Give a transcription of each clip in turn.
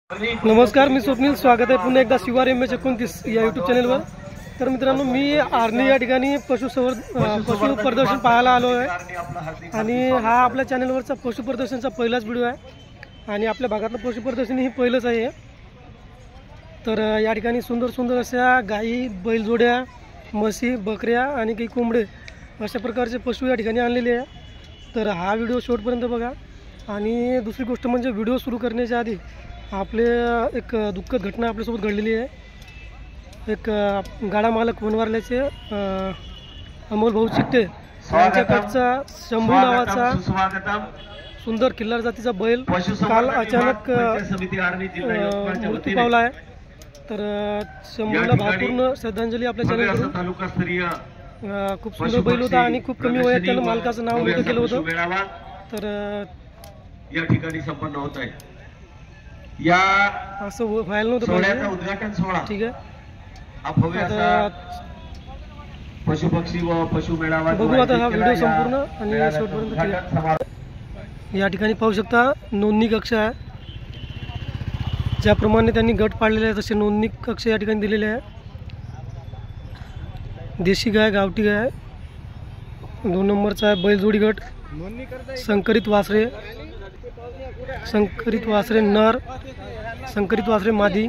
नमस्कार, मी स्वप्नील. स्वागत आहे पुन्हा एकदा शिवार MH 29 या यूट्यूब चॅनलवर. तर मित्रांनो, मी आर्णी या ठिकाणी पशु प्रदर्शन पाहायला आलो आहे आणि हा आपल्या चॅनलवरचा पशु प्रदर्शनचा पहिलाच व्हिडिओ आहे आणि आपल्या भागातलं पशु प्रदर्शन ही पहिलंच आहे. तर या ठिकाणी सुंदर सुंदर अशा गाई, बैलजोड्या, म्हशी, बकऱ्या आणि काही कोंबडे अशा प्रकारचे पशु या ठिकाणी आणलेले आहे. तर हा व्हिडिओ शेवटपर्यंत बघा. आणि दुसरी गोष्ट म्हणजे व्हिडिओ सुरू करण्याच्या आधी आपले एक दुःखद घटना आपल्यासोबत घडलेली आहे. एक गाडा मालक वनवारल्याचे अमोल भाऊ चिट्टे यांच्याकडचा शंभू नावाचा सुंदर खिल्लार जातीचा बैल काल अचानक मृत्यू पावला आहे. तर शंभूला भावपूर्ण श्रद्धांजली आपल्या चॅनलकडून. खूप सुंदर बैल होता आणि खूप कमी वयात त्यानं मालकाचं नाव मोठं केलं होतं. तर या ठिकाणी संपन्न होत आहे. या असं व्हायला नव्हतं पाहिजे. उद्घाटन सोहळा ठीक आहे, आता पशु पक्षी व पशु मेळावा बघू आता हा व्हिडिओ संपूर्ण आणि शेवटपर्यंत. या ठिकाणी पाहू शकता नोंदणी कक्ष आहे. ज्याप्रमाणे त्यांनी गट पाडलेले आहे तसे नोंदणी कक्ष या ठिकाणी दिलेले आहे. देशी गाय, गावठी गाय, 2 नंबरचा आहे बैलजोडी गट, संकरित वासरे, संकरित वासरे नर, संकरित वासरे मादी,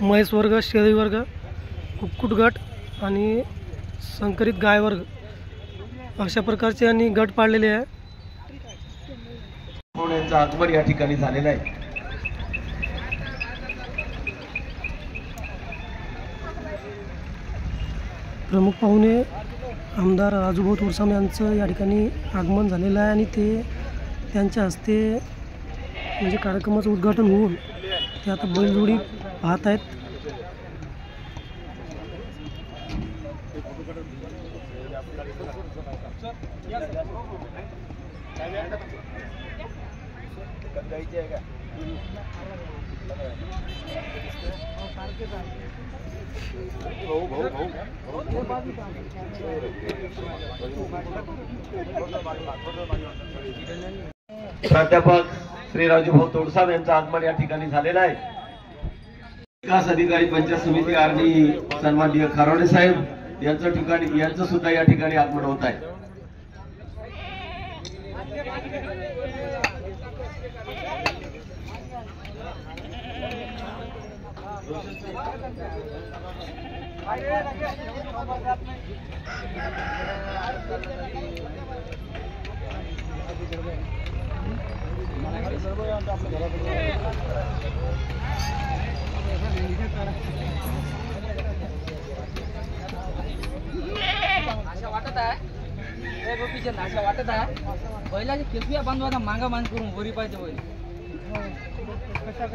म्हैस वर्ग, शेळी वर्ग, कुक्कुट गट आणि संकरित गाय वर्ग अशा प्रकारचे यांनी गट पाडलेले आहे. आगमन या ठिकाणी झालेलं आहे. प्रमुख पाहुणे आमदार राजूभाऊ तोडसाम यांचं या ठिकाणी आगमन झालेलं आहे आणि ते त्यांच्या हस्ते म्हणजे कार्यक्रमाचं उद्घाटन होऊन ते आता बैलजोडी पाहत आहेत. प्राध्यापक श्री राजूभाऊ तोडसाम यांचं आगमन या ठिकाणी झालेलं आहे. विकास अधिकारी पंचायत समिती आर्णी सन्माननीय खारोडे साहेब यांचं सुद्धा या ठिकाणी आगमन होत आहे. नाशा वाटत आहे. बैलाची केसबिया बांधवा मांगा मान करून वरी पाहिजे बैल. कशा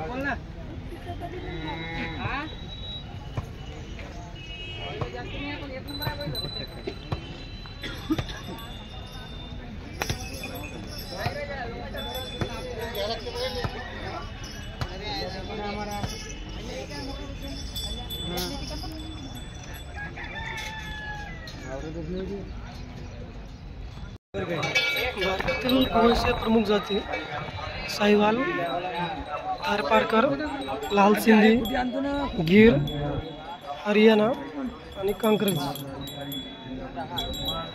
बोल ना. भारतातील कोळसे प्रमुख जाती साहिवाल, थारपारकर, लाल सिंधी, गीर, हरियाणा आणि कांक्रेज.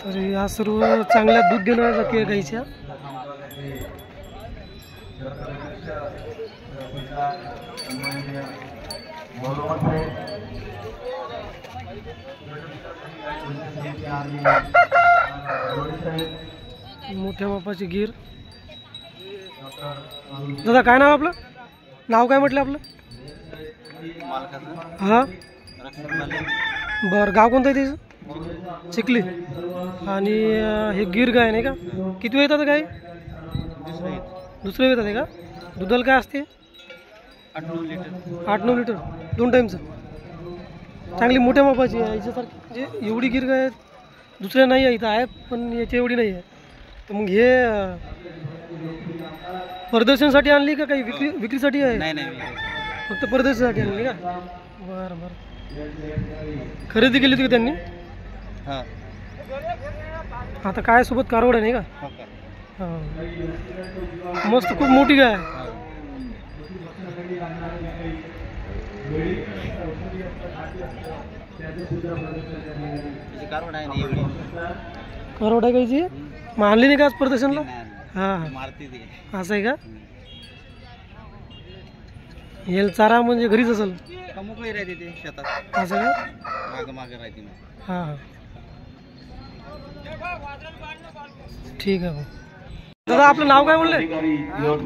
तर या सर्व चांगल्या दूध देणाऱ्या जाती आहे गाईच्या. मोठ्या मापाची गीर. दादा काय नाव आपलं? नाव काय म्हटलं आपलं? हां, बरं. गाव कोणतं आहे त्याचं? चिखली. आणि हे गीर गाय नाही का? किती वेळ येतात गाय? दुसरं येतात आहे का? दुधाला काय असते? 8-9 लिटर 2 टाईमचं. चांगली मोठ्या मापाची आहे याच्यासारखी. म्हणजे एवढी गीर गाय दुसऱ्या नाही आहे, इथं आहे पण याची एवढी नाही आहे. तर मग हे प्रदर्शनासाठी आणली का काही विक्रीसाठी आहे? नाही, फक्त प्रदर्शनासाठी आणली का? बरं बरं. खरेदी केली होती का त्यांनी? हां. आता काय सोबत कारवड आहे नाही का? हा मस्त खूप मोठी गाय आहे. कारवड आहे ना एवढी. कारवड आहे कायची मानली नाही का आज प्रदर्शनला? हा मारते ती. असं आहे का? हेल चारा म्हणजे घरीच असेल. कमुकळी राहते ते शेतात. असं का? मागं मागं राहते ना. हा हा ठीक आहे. दादा आपलं नाव काय म्हणले?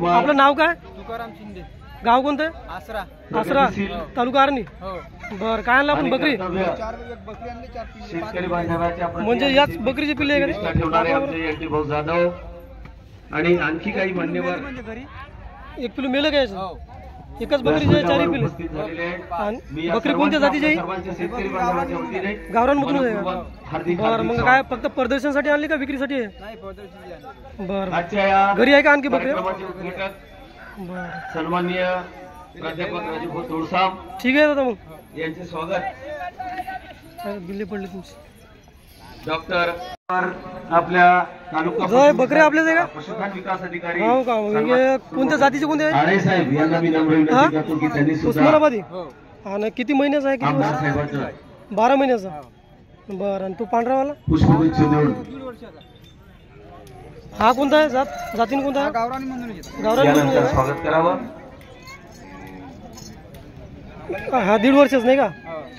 आपलं नाव काय? तुकाराम शिंदे. गाव कोणतं आहे? आसरा. आसरा तालुका आर्णी. हो. बर काय आणलं आपण बकरी? 4 बकरी आणली, 4 पिल्ले. शेतकरी बांधवाच्या म्हणजे याच बकरीची पिल्ले आहे का? ठेवणारे आमचे एनटी भाऊ जाधव आणि आणखी काही मान्यवर म्हणजे घरी. एक पिलू मेलं घ्यायचं. हो. एकच बकरीचे चारही पिल्ले. उपस्थित झालेले आहेत. आणि मी या बकरी कोणत्या जातीची आहे? सर्वांच्या शेतकरी बांधवाच्या वतीने गावरान मधून आहे का? हार्दिक बरं मग काय फक्त प्रदर्शनासाठी आणली का विक्रीसाठी आहे? नाही प्रदर्शनी आणली. बरं आजच्या या घरी आहे का आणखी बकरी? कार्यक्रमाचे उद्घाटक बरं सन्माननीय प्राध्यापक राजूभाऊ तोडसाम ठीक आहे दादा. मग यांचे स्वागत. काय बिल्ले पडले तुमचे? डॉक्टर आपल्या तालुका जय बकरी आपल्याच आहे का? पशुधन विकास अधिकारी हो का? मग हे कोणत्या जातीचे कोणते आहे? आळे साहेब यांना मी नम्र हा? विनंती करतो की त्यांनी सुद्धा उस्मानाबादी. हो. आणि किती महिन्याचा आहे? किती आमदार वर्ष? साहेबांचं 12 महिन्याचा. बरं आणि तो पांढरावाला पुष्पगुच्छ देऊन 1.5 वर्षाचा. हा कोणता आहे? जातीने कोणता आहे? गावरानी म्हणून येतो. गावरान मधून यानंतर आहे स्वागत करावं. का? हा 1.5 वर्षच नाही का?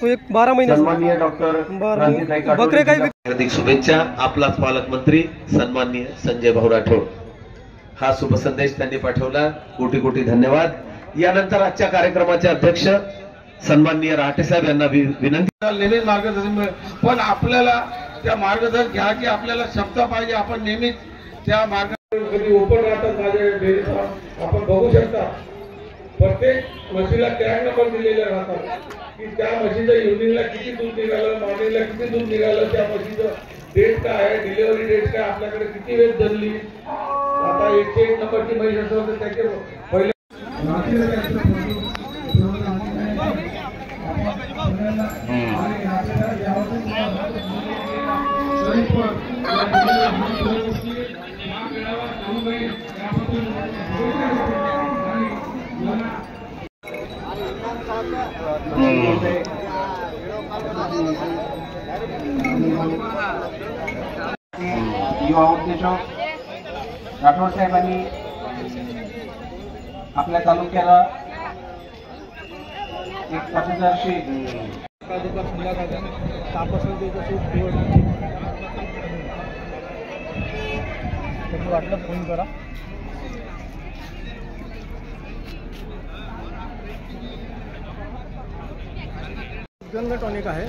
तो एक 12 महिन्याचा. सन्माननीय डॉक्टर बरं. रणजितभाई काटोल बकरे काही यांना हार्दिक शुभेच्छा. आपलाच पालकमंत्री सन्माननीय संजय भाऊ राठोड हा शुभ संदेश त्यांनी पाठवला. कोटी कोटी धन्यवाद. यानंतर आजच्या कार्यक्रमाचे अध्यक्ष सन्माननीय राठे साहेब यांना विनंती. नेहमीच मार्गदर्शन मिळेल, पण आपल्याला त्या मार्गदर्शन घ्या की आपल्याला शब्द पाहिजे. आपण नेहमीच त्या मार्गदर्शन कधी ओपन राहतात माझ्या डेअरीचा आपण बघू शकता. प्रत्येक म्हशीला टॅग नंबर दिलेले राहतात की त्या म्हशीच्या युनिटला किती दूध निघालं, मॉर्निंगला किती दूध निघालं, त्या म्हशीचं डेट काय आहे, डिलिव्हरी डेट काय, आपल्याकडे किती वेळ धरली. आता 101 नंबरची म्हैस असेल तर त्याचे पहिले युवा उद्योजक राठोड साहेबांनी आपल्या तालुक्याला एक पशुदर्शी वाटलं फोन करा. दुधगंगा टॉनिक आहे.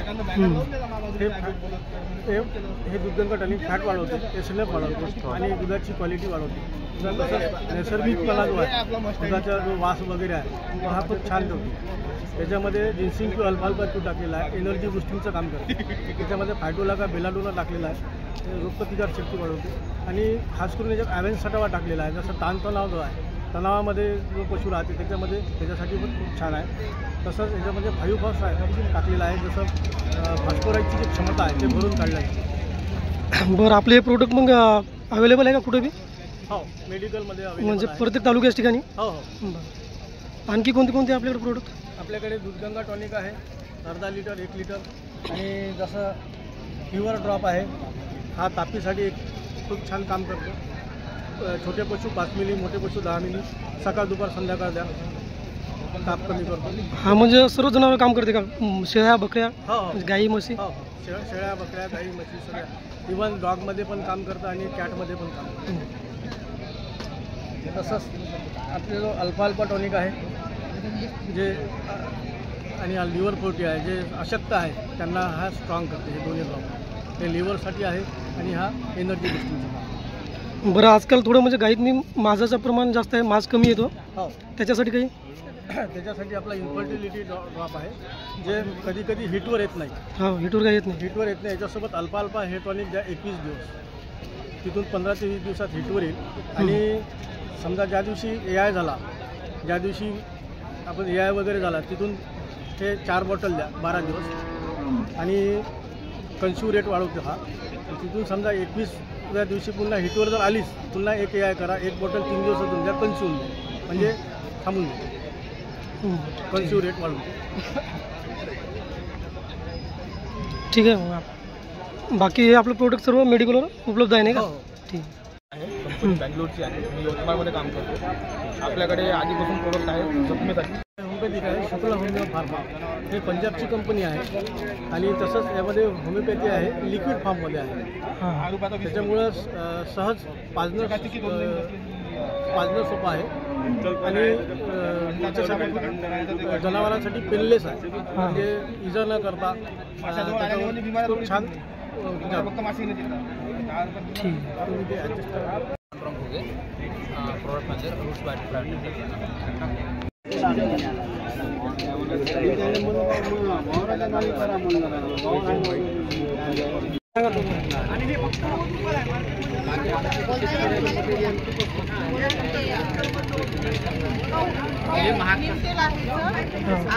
हे दुधगंगा टॉनिक फॅट वाढवते, एसएलएफ वाढवते आणि दुधाची क्वालिटी वाढवते. नैसर्गिकपणा जो आहे दुधाचा जो वास वगैरे आहे तो हा खूप छान ठेवतो. त्याच्यामध्ये जिन्सिंग किंवा अल्फाल्फा टू टाकलेला आहे, एनर्जी बुस्टिंगचं काम करते. त्याच्यामध्ये फायटोला का बेलाडोला टाकलेला आहे, रोगप्रतिकार शक्ती वाढवते. आणि खास करून याच्यात ॲव्हेन्स सटावा टाकलेला आहे. जसं ताणतणाव जो आहे तणावामध्ये जो पशु राहते त्याच्यासाठी पण खूप छान आहे. तसंच याच्यामध्ये 5 फॉस आहे टाकलेलं आहे. जसं फॉस्फोराईडची जी क्षमता आहे ते भरून काढलं आहे. बरं आपले हे प्रोडक्ट मग अवेलेबल आहे का कुठे बी? हो मेडिकलमध्ये म्हणजे प्रत्येक तालुक्याच ठिकाणी? हो हो. बरं आणखी कोणते कोणते आपल्याकडे प्रोडक्ट? आपल्याकडे दुधगंगा टॉनिक आहे अर्धा लिटर 1 लिटर. आणि जसं फिवर ड्रॉप आहे हा तापीसाठी एक खूप छान काम करतो. छोटे पशु 5 मिली, मोठे पशु 10 मिली. सकाळ दुपार संध्याकाळ द्या, ताप कमी करतो. हा म्हणजे सर्व जनावर काम करते का? शेळ्या बकऱ्या? हो गाई म्हशी? हो शेळ्या बकऱ्या गाई म्हशी सगळ्या. इव्हन डॉगमध्ये पण काम करतं आणि कॅटमध्ये पण काम करतं. तसंच आपले जो अल्फा टॉनिक आहे जे आणि लिव्हर प्रोटी आहे जे अशक्त आहे त्यांना हा स्ट्रॉंग करते. हे दोन्ही ड्रॉप हे लिव्हरसाठी आहे आणि हा एनर्जी बुस्टिंगचा. बरं आजकाल थोडं म्हणजे गाईतनी माझाचं प्रमाण जास्त आहे, मास कमी येतो. हो त्याच्यासाठी काही? त्याच्यासाठी आपला इन्फर्टिलिटी ड्रॉप आहे जे कधी कधी हिटवर येत नाही. हो हिटवर काय येत नाही? हिटवर येत नाही. याच्यासोबत अल्फा हे टॉनिक ज्या 21 दिवस तिथून 15 ते 20 दिवसात हिटवर येईल. आणि समजा ज्या दिवशी AI झाला, ज्या दिवशी आपण AI वगैरे झाला तिथून ते 4 बॉटल द्या 12 दिवस आणि कन्स्यू रेट वाढवतो हा. तिथून समजा 21 दुसऱ्या दिवशी पुन्हा हिटवर जर आलीस पुन्हा एक AI करा, एक बॉटल 3 दिवसातून द्या, कन्स्यूम द्या, म्हणजे थांबून द्या, कन्स्यूम रेट वाढून. ठीक आहे. मग बाकी हे आपलं प्रोडक्ट सर्व मेडिकलवर उपलब्ध आहे नाही का? ठीक आहे. कंपनी बँगलोरची आहे, मी यवतमाळमध्ये काम करतो. आपल्याकडे आधीपासून प्रोडक्ट आहे जखमेसाठी. होमिओपॅथिक आहे, शुक्ला होमिओ फार्मा. हे पंजाबची कंपनी आहे आणि तसंच यामध्ये होमिओपॅथी आहे, लिक्विड फॉर्ममध्ये आहे. त्याच्यामुळं सहज पाजणं सोपं आहे आणि त्याच्यासाठी जनावरांसाठी पेनलेस आहे, म्हणजे इजा न करता त्याच्यावर छान प्रोडक्ट म्हणजे रूट्स बाईट ब्रँड.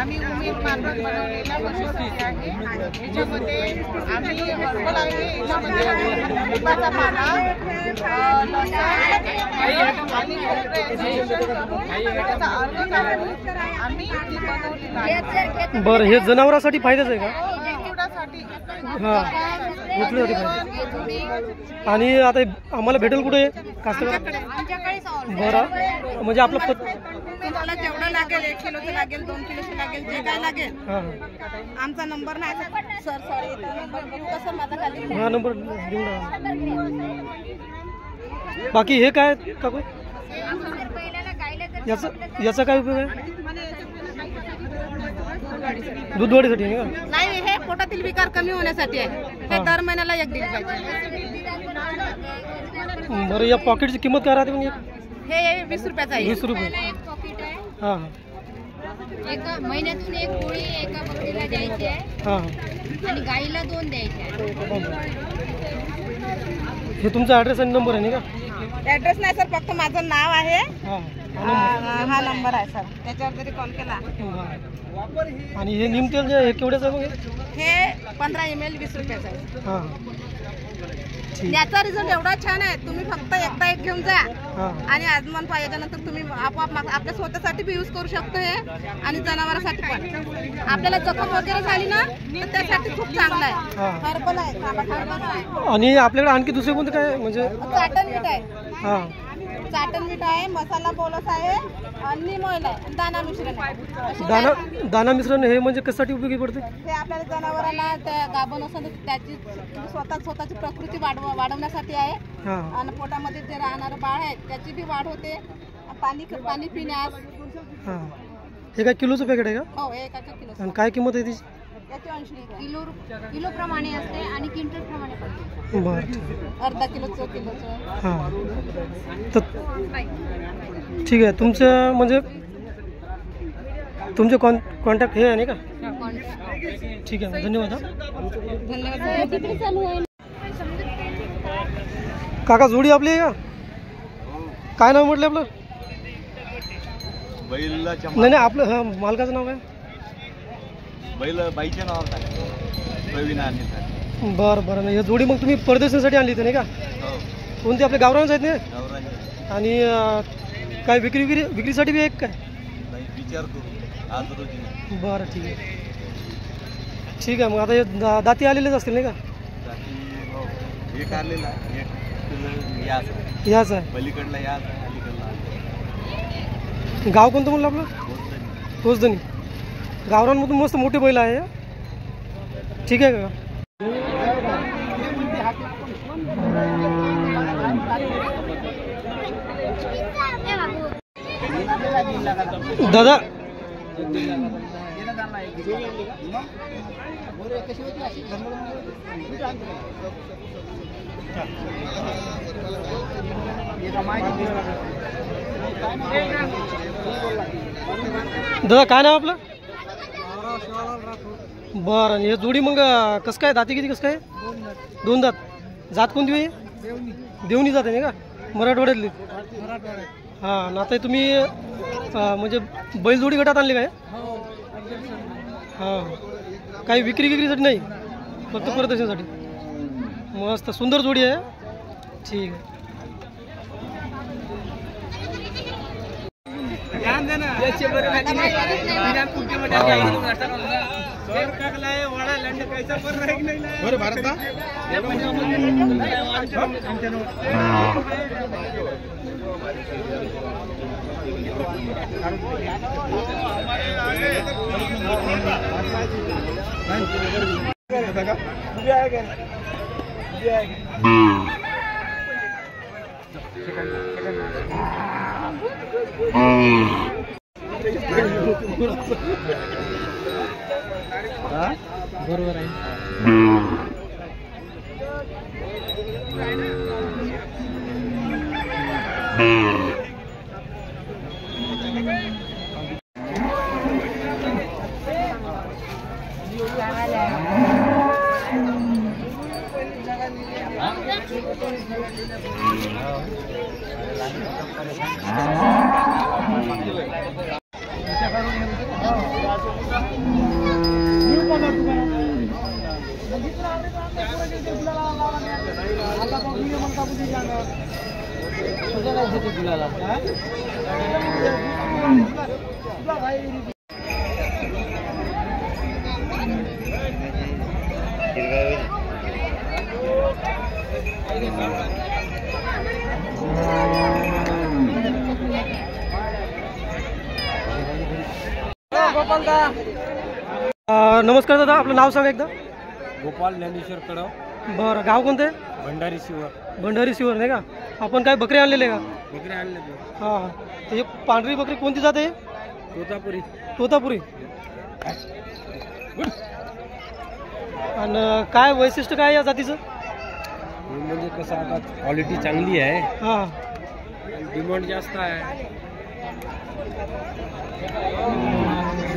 आम्ही उमेद मार्फत बनवलेला वनस्पती आहे. याच्यामध्ये आम्ही हर्बल आहे, याच्यामध्ये लिंबाचा पाला, लसण आणि त्याचा अर्ध काढून आम्ही ती बनवलेला आहे. बरं, हे जनावरांसाठी फायद्याचं आहे का? लिक्विडासाठी हां, घेतलं आणि आता आम्हाला भेटेल कुठे कास्तकार? बरं, म्हणजे आपलं तुम्हाला जेवढं लागेल 1 किलोचं लागेल, 2 किलोचं लागेल, जे काय लागेल. आमचा नंबर नाही सर, नंबर देऊ का सर माझा खाली? हा, नंबर देऊन टाका. बाकी हे काय काकू, याचा काय उपयोग आहे? दूध वाढीसाठी आहे का? नाही, हे पोटातील विकार कमी होण्यासाठी आहे. हे दर महिन्याला 1 दिली पाहिजे. बरं, या पॉकेटची किंमत काय राहते? म्हणजे हे 20 रुपयाचं आहे. 20 रुपये. हां, एका महिन्यातून 1 गोळी एका बकरीला द्यायची आहे आणि गाईला 2 द्यायचे आहे. हे तुमचा ॲड्रेस आणि नंबर आहे नाही का? ॲड्रेस नाही सर, फक्त माझं नाव आहे. हां, हा नंबर आहे सर, त्याच्यावर जरी कॉल केला. आणि हे निमतेल जे हे केवढ्याचं आहे मग? हे 15 ml 20 रुपयाचं आहे. हां, याचा रिझल्ट एवढा छान आहे, तुम्ही फक्त एकदा एक घेऊन जा हां. आणि आजमान पाहिल्यानंतर तुम्ही आपोआप आपल्या स्वतःसाठी बी यूज करू शकतो हे आणि जनावरांसाठी पण. आपल्याला जखम वगैरे झाली ना तर त्यासाठी खूप चांगलं आहे. हर्बल आहे. आणि आपल्याकडे आणखी दुसरे कोणते काय म्हणजे? चाटण मीठ आहे. हां, चाटण मीठ आहे, मसाला बोलस आहे, नीम ऑइल आहे, दाना मिश्रण आहे. दाना मिश्रण हे म्हणजे कशासाठी उपयोगी पडते? हे आपल्याला जनावरांना त्या गाभण असेल तर त्याची स्वतःची प्रकृती वाढवण्यासाठी आहे. हां, आणि पोटामध्ये जे राहणारं बाळ आहे त्याची बी वाढ होते. पाणी पिण्यास. हां. हे काय किलोचं पॅकेट आहे का? हो, 1 किलो. आणि काय किंमत आहे त्याची? याची 80 रुपये. किलो प्रमाणे असते आणि क्विंटल प्रमाणे पण. बरं, अर्धा किलोचं, किलोचं. हां. तर ठीक आहे. तुमचं म्हणजे तुमचे कॉन्टॅक्ट हे आहे नाही का? ठीक आहे, धन्यवाद. धन्यवाद. काका, जोडी आपली आहे का? काय नाव म्हटलं आपलं? नाही, आपलं हां, मालकाचं नाव काय? बाईच्या नावावर टाकलं, प्रवीणा आणि. बरं. हे जोडी मग तुम्ही प्रदर्शनासाठी आणली होती नाही का? कोणती आपल्या गावरानच आहेत ना? आणि काय विक्रीसाठी बी एक काय? विचार करू आज रोजी. बरं, ठीक आहे. मग आता हे दाती आलेलेच असतील नाही का? एक आलेला याच आहे. पलीकडला याच आहे, अलीकडला. गाव कोणतं म्हणलं आपलं? तोचदनी. गावरांमधून मस्त मोठे बैल आहे. ठीक आहे का? दादा, दादा काय नाव आपलं? बरं. आणि हे जोडी मग कसं काय, दाती किती कसं काय? 2 दात. जात कोणती आहे? देवणी जात आहे नाही का? मराठवाड्यातली. हां, ना आता तुम्ही म्हणजे बैलजोडी गटात आणली काय? हां, काही विक्रीसाठी नाही, फक्त प्रदर्शनासाठी. मस्त सुंदर जोडी आहे. ठीक आहे. बरोबर आहे. नमस्कार दादा, आपलं नाव सांगा एकदा. गोपाल ज्ञानेश्वर कडव. बरं, गाव कोणतं आहे? भंडारी शिवर. भंडारी शिवर नाही का? आपण काय बकरी आणलेले का? बकरी आणले. हां, हे पांढरी बकरी कोणती जाते? तोतापुरी. तोतापुरी. आणि काय वैशिष्ट्य काय या जातीचं? म्हणजे कसं आता क्वालिटी चांगली आहे. हां, डिमांड जास्त आहे.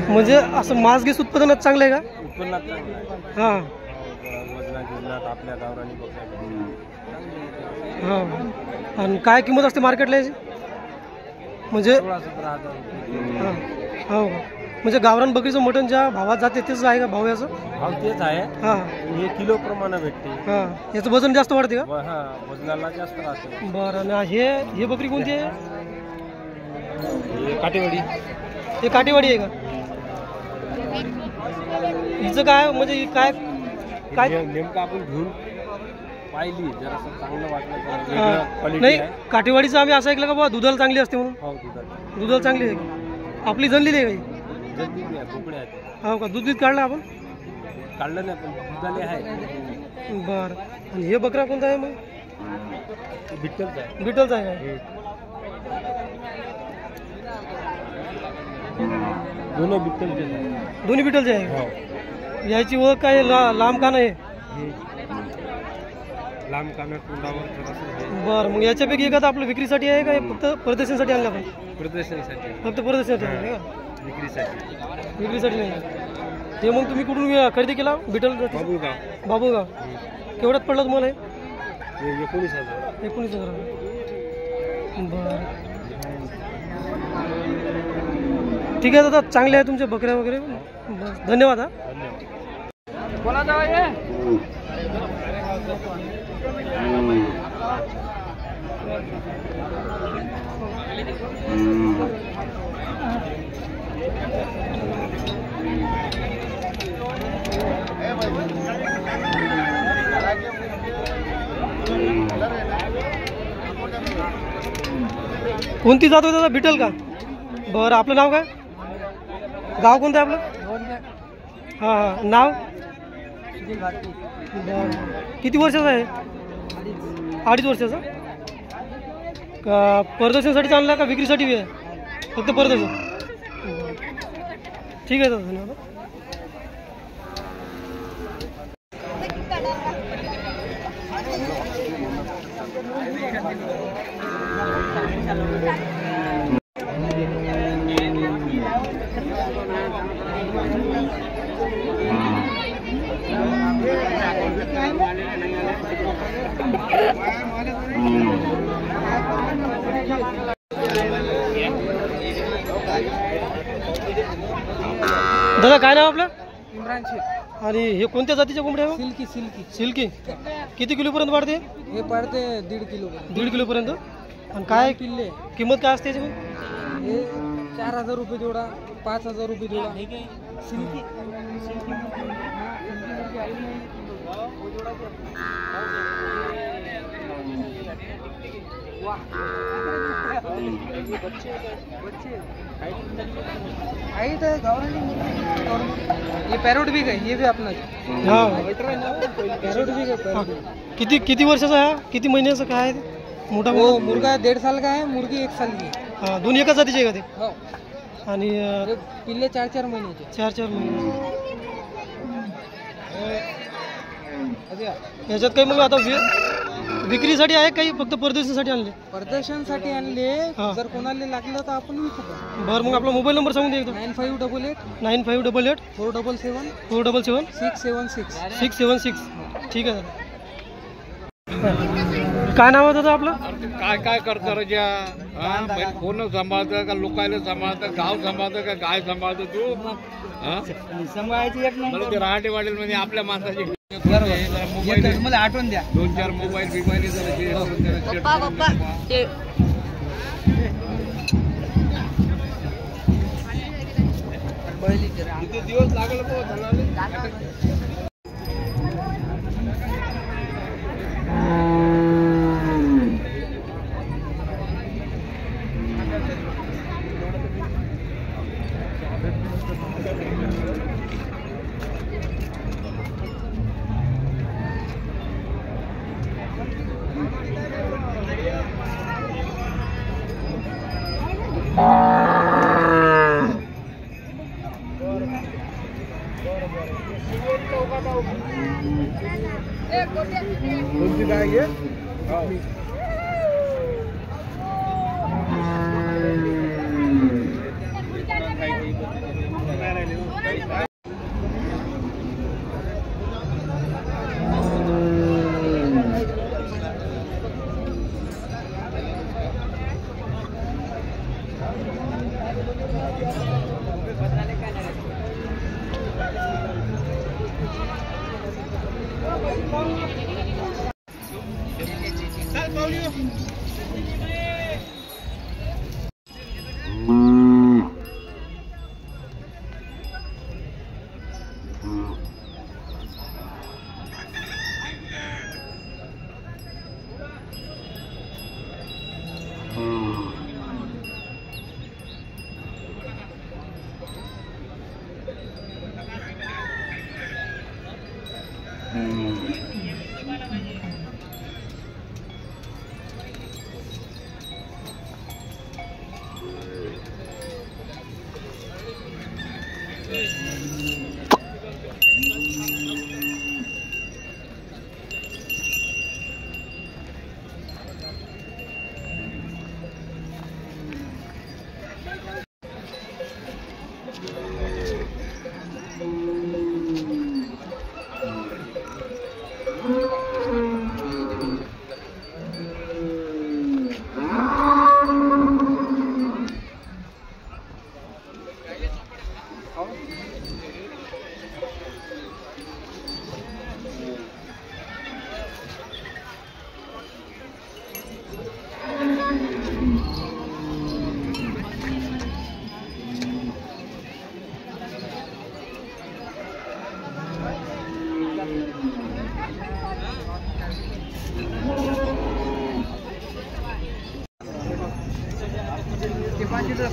म्हणजे असं मांस गीस उत्पादनात चांगलं आहे का? उत्पन्नात चांगलं आहे. हां वजनात आपल्या गावरानी बकऱ्या. हां, आणि काय किंमत असते मार्केटला याची? म्हणजे 16-17 हां, हो का? म्हणजे गावरान बकरीचं मटण ज्या भावात जाते तेच आहे का भाव याचं? भाव तेच आहे. हां, हे किलो प्रमाणे भेटते. हां, याचं वजन जास्त वाढते का? हा, वजनाला जास्त राहते. बरं, ना हे बकरी कोणती आहे? हे काटेवाडी. हे काटेवाडी आहे का? हिचं काय म्हणजे काय काय नेमकं आपण घेऊन पाहिली जरा चांगलं वाटलं. हां, नाही काटेवाडीचं आम्ही असं ऐकलं का बाबा दुधाला चांगली असते म्हणून. हो, दुधाला चांगली आहे का? आपली जनलेली आहे का? बोकडे आहेत. हो का? दूध काढलं आपण? काढलं नाही पण दुधाले आहे. बरं, आणि हे बकरा कोणता आहे मग? बिट्टलचा आहे. बिटलचा आहे का? दोन्ही बिट्टलचे आहे. दोन्ही बिटलचे आहे का? याची ओळख काय? लांब कान आहे? लांब काना तोंडावर जरासं आहे. बरं, मग याच्यापैकी एखादा आपलं विक्रीसाठी आहे का फक्त परदेशांसाठी आणलं आपण? प्रदर्शनासाठी. फक्त परदेशासाठी आहे का? विक्रीसाठी. विक्रीसाठी नाही. ते मग तुम्ही कुठून खरेदी केला? बिटल बाबूगाव. बाबूगाव. केवढ्यात पडलं तुम्हाला हे? 19,000. 19,000. बरं, ठीक आहे दादा, चांगले आहे तुमच्या बकऱ्या वगैरे. बस, धन्यवाद. हा, कोणाचा आहे? कोणती जात होती दादा? बिटल का? बरं, आपलं नाव काय? गाव कोणतं आहे आपलं? हां हां, नाव? बरं, किती वर्षाचा आहे? 2.5 वर्षाचा का? प्रदर्शनासाठी चांगला का विक्रीसाठी बी आहे? फक्त प्रदर्शन. ठीक आहे दादा, धन्यवाद. दादा काय नाव आपलं? इम्रान शेख. आणि हे कोणत्या जातीच्या कोंबड्या आहे? Silky silky silky. किती किलोपर्यंत वाढते? हे पडते 1.5 किलो. 1.5 किलोपर्यंत. आणि काय पिल्ले किंमत काय असते याची? हे 4,000 रुपये जोडा, 5,000 रुपये जोडा. सिल्की ये पैरोट भी है, ये भी अपना हाँ. पैरोट भी है. किती वर्षाचा आहे? किती महिन्याचा काय आहे? मोठा वो मुर्गा 1.5 साल का है, मुर्गी 1 साल की है. हा, दोन्ही एका जातीचे आहे का ते? हो. आणि हे पिल्ले 4-4 महिन्याचे. 4-4 महिने. याच्यात काही मग आता विक्रीसाठी आहे काही फक्त प्रदर्शनासाठी आणले? प्रदर्शनसाठी आणले. जर कोणाला लागलं तर आपण विकू. बरं मग आपला मोबाईल नंबर सांगून द्या एकदा. 9588 9588 477 477 676. 676. ठीक आहे दादा. काय नाव आहे दादा आपलं? काय करता राजा? कोण सांभाळतं का? लोकायला सांभाळतं? गाव सांभाळतं का? गाय सांभाळतं तू? सांभाळायची एक मला ते रहाटे वाटेल म्हणजे आपल्या माणसाची मला आठवण द्या. 2-4 मोबाईल किती दिवस लागला? कोणती गाय आहे?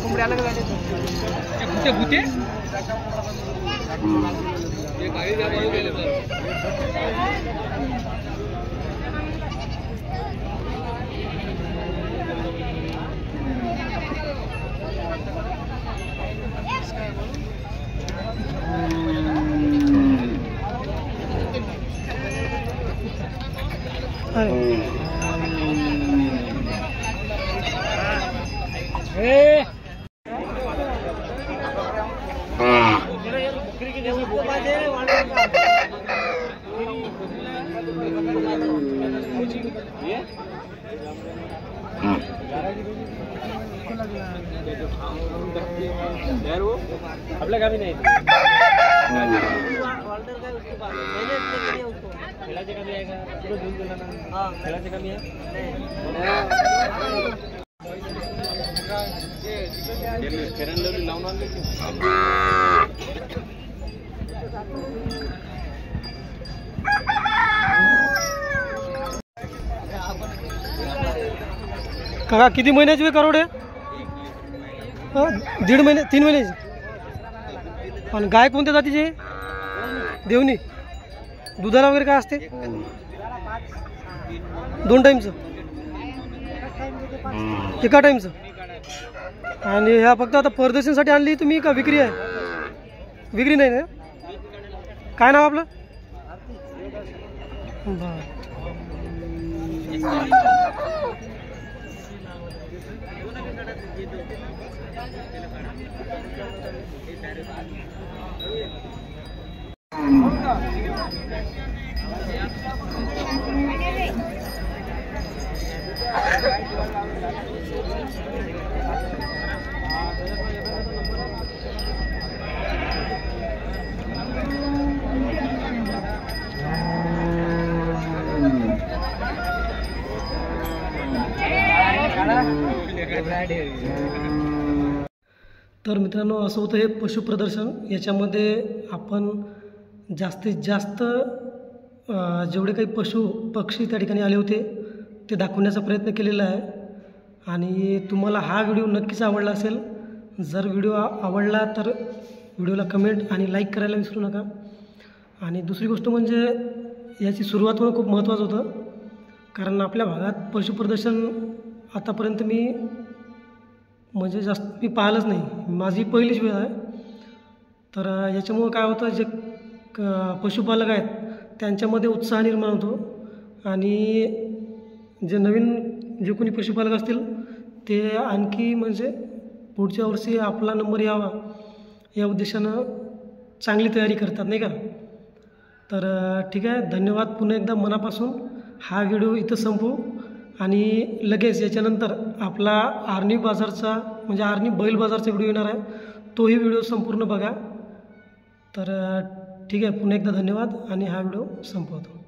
कोंबड्या अलग झाले भूते भूते गाडी गेले तर आपल्या गावी नाही खेळाचे कमी आहे का? तुला घेऊन गेला ना? खेळाचे कमी आहे? फेरन लावून आणले की काका किती महिन्याची वे करोड आहे? 1.5 महिने 3 महिन्याची. आणि गाय कोणत्या जातीची आहे? देवणी. दुधाला वगैरे काय असते? 2 टाईमचं, एका टाईमचं. आणि ह्या फक्त आता प्रदर्शनासाठी आणली तुम्ही का विक्री आहे? विक्री नाही ना. काय नाव आपलं? बरं. तर मित्रांनो, असं होतं हे पशु प्रदर्शन. याच्यामध्ये आपण जास्तीत जास्त जेवढे काही पशु पक्षी त्या ठिकाणी आले होते ते दाखवण्याचा प्रयत्न केलेला आहे. आणि तुम्हाला हा व्हिडिओ नक्कीच आवडला असेल. जर व्हिडिओ आवडला तर व्हिडिओला कमेंट आणि लाईक करायला विसरू नका. आणि दुसरी गोष्ट म्हणजे याची सुरुवात होणं खूप महत्त्वाचं होतं, कारण आपल्या भागात पशु प्रदर्शन आतापर्यंत मी पाहिलंच नाही. माझी पहिलीच वेळ आहे. तर याच्यामुळं काय होतं, जे पशुपालक आहेत त्यांच्यामध्ये उत्साह निर्माण होतो. आणि जे नवीन जे कोणी पशुपालक असतील ते आणखी म्हणजे पुढच्या वर्षी आपला नंबर यावा या उद्देशानं चांगली तयारी करतात, नाही का. तर ठीक आहे, धन्यवाद पुन्हा एकदा मनापासून. हा व्हिडिओ इथं संपवू आणि लगेच याच्यानंतर आपला आर्नी बाजारचा म्हणजे आर्नी बैल बाजारचा व्हिडिओ येणार आहे. तोही व्हिडिओ संपूर्ण बघा. तर ठीक आहे, पुन्हा एकदा धन्यवाद आणि हा व्हिडिओ संपवतो.